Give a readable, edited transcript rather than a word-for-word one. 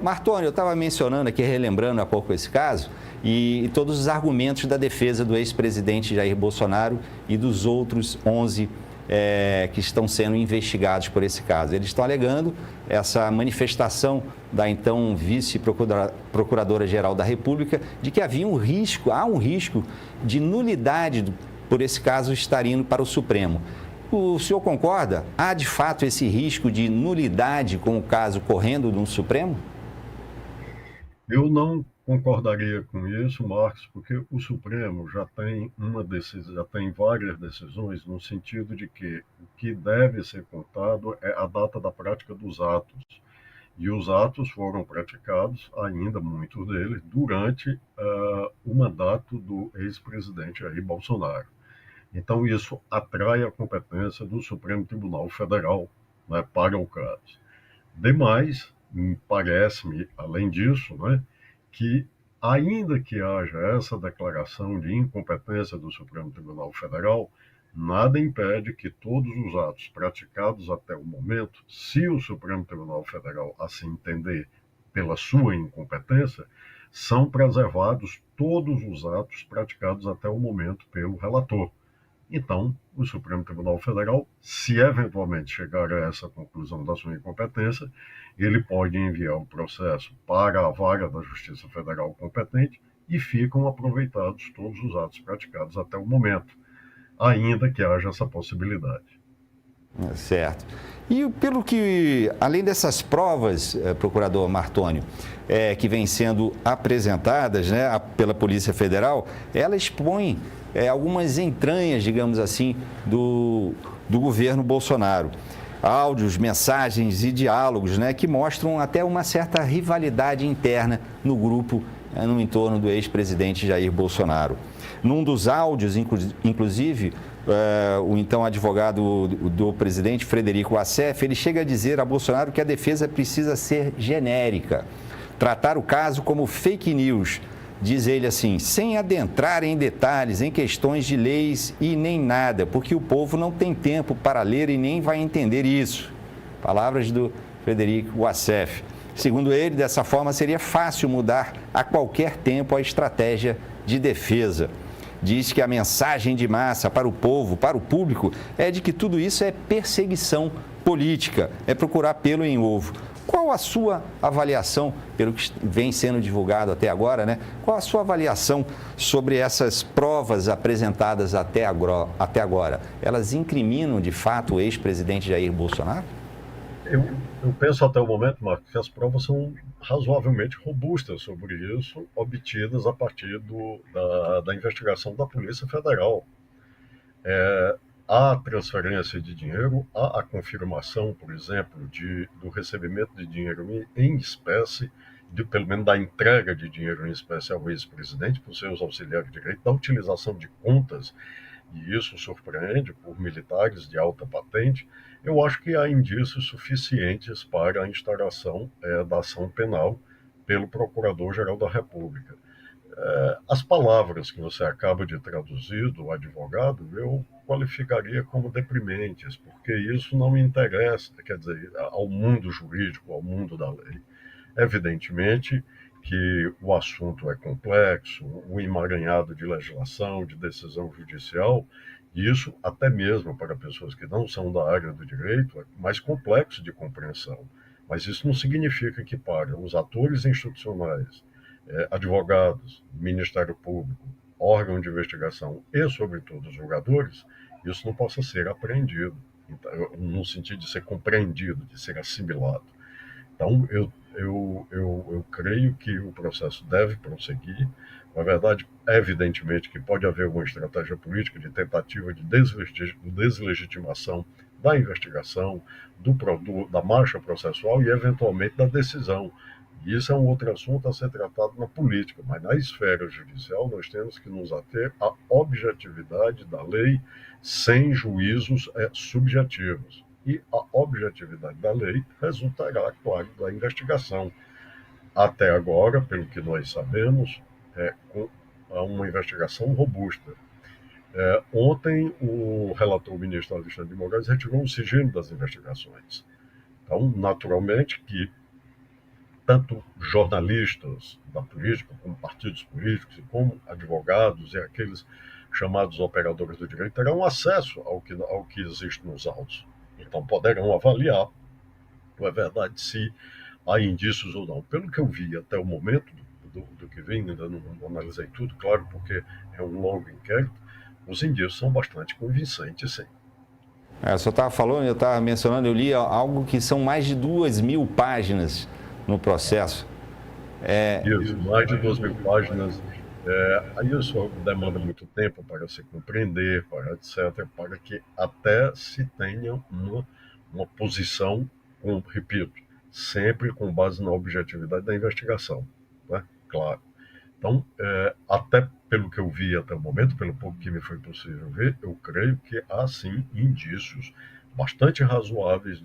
Martoni, eu estava mencionando aqui, relembrando há pouco esse caso, e todos os argumentos da defesa do ex-presidente Jair Bolsonaro e dos outros 11 que estão sendo investigados por esse caso. Eles estão alegando essa manifestação da então vice-procuradora-geral da República de que há um risco de nulidade por esse caso estar indo para o Supremo. O senhor concorda? Há de fato esse risco de nulidade com o caso correndo no Supremo? Eu não concordaria com isso, Marcos, porque o Supremo já tem já tem várias decisões no sentido de que o que deve ser contado é a data da prática dos atos. E os atos foram praticados, ainda muitos deles, durante o mandato do ex-presidente Jair Bolsonaro. Então, isso atrai a competência do Supremo Tribunal Federal, né, para o caso. Demais, parece-me, além disso, né, que, ainda que haja essa declaração de incompetência do Supremo Tribunal Federal, nada impede que todos os atos praticados até o momento, se o Supremo Tribunal Federal assim entender pela sua incompetência, são preservados todos os atos praticados até o momento pelo relator. Então, o Supremo Tribunal Federal, se eventualmente chegar a essa conclusão da sua incompetência, ele pode enviar o processo para a vara da Justiça Federal competente e ficam aproveitados todos os atos praticados até o momento, ainda que haja essa possibilidade. Certo. E pelo que, além dessas provas, procurador Martoni, que vêm sendo apresentadas, né, pela Polícia Federal, ela expõe algumas entranhas, digamos assim, do governo Bolsonaro. Áudios, mensagens e diálogos, né, que mostram até uma certa rivalidade interna no grupo, no entorno do ex-presidente Jair Bolsonaro. Num dos áudios, inclusive, o então advogado do presidente, Frederico Wassef, ele chega a dizer a Bolsonaro que a defesa precisa ser genérica, tratar o caso como fake news. Diz ele assim, sem adentrar em detalhes, em questões de leis e nem nada, porque o povo não tem tempo para ler e nem vai entender isso. Palavras do Frederico Wassef. Segundo ele, dessa forma seria fácil mudar a qualquer tempo a estratégia de defesa. Diz que a mensagem de massa para o povo, para o público, é de que tudo isso é perseguição política, é procurar pelo em ovo. Qual a sua avaliação, pelo que vem sendo divulgado até agora, né? Qual a sua avaliação sobre essas provas apresentadas até agora? Elas incriminam, de fato, o ex-presidente Jair Bolsonaro? Eu penso até o momento, Marcos, que as provas são razoavelmente robustas sobre isso, obtidas a partir da investigação da Polícia Federal. Há transferência de dinheiro, há a confirmação, por exemplo, do recebimento de dinheiro em espécie, pelo menos da entrega de dinheiro em espécie ao ex-presidente por seus auxiliares de direito, da utilização de contas, e isso surpreende, por militares de alta patente. Eu acho que há indícios suficientes para a instauração da ação penal pelo Procurador-Geral da República. As palavras que você acaba de traduzir do advogado, eu qualificaria como deprimentes, porque isso não interessa, quer dizer, ao mundo jurídico, ao mundo da lei. Evidentemente que o assunto é complexo, um emaranhado de legislação, de decisão judicial, e isso, até mesmo para pessoas que não são da área do direito, é mais complexo de compreensão. Mas isso não significa que para os atores institucionais, advogados, Ministério Público, órgão de investigação e, sobretudo, os julgadores, isso não possa ser apreendido, então, no sentido de ser compreendido, de ser assimilado. Então, eu creio que o processo deve prosseguir. Na verdade, evidentemente que pode haver uma estratégia política de tentativa de deslegitimação da investigação, da marcha processual e, eventualmente, da decisão. E isso é um outro assunto a ser tratado na política, mas na esfera judicial nós temos que nos ater à objetividade da lei sem juízos subjetivos. E a objetividade da lei resultará, claro, da investigação. Até agora, pelo que nós sabemos, com uma investigação robusta. Ontem, o relator, o ministro Alexandre de Moraes, retirou o sigilo das investigações. Então, naturalmente que tanto jornalistas da política, como partidos políticos, como advogados e aqueles chamados operadores do direito, terão acesso ao que existe nos autos. Então, poderão avaliar, não é verdade, se há indícios ou não. Pelo que eu vi até o momento do que vem, ainda não analisei tudo, claro, porque é um longo inquérito, os indícios são bastante convincentes, sim. O senhor estava falando, eu estava mencionando, eu li algo que são mais de 2.000 páginas no processo. Isso, mais de 2.000 páginas. Aí isso demanda muito tempo para se compreender, para etc., para que até se tenha uma posição, repito, sempre com base na objetividade da investigação, né? Claro. Então, até pelo que eu vi até o momento, pelo pouco que me foi possível ver, eu creio que há sim indícios bastante razoáveis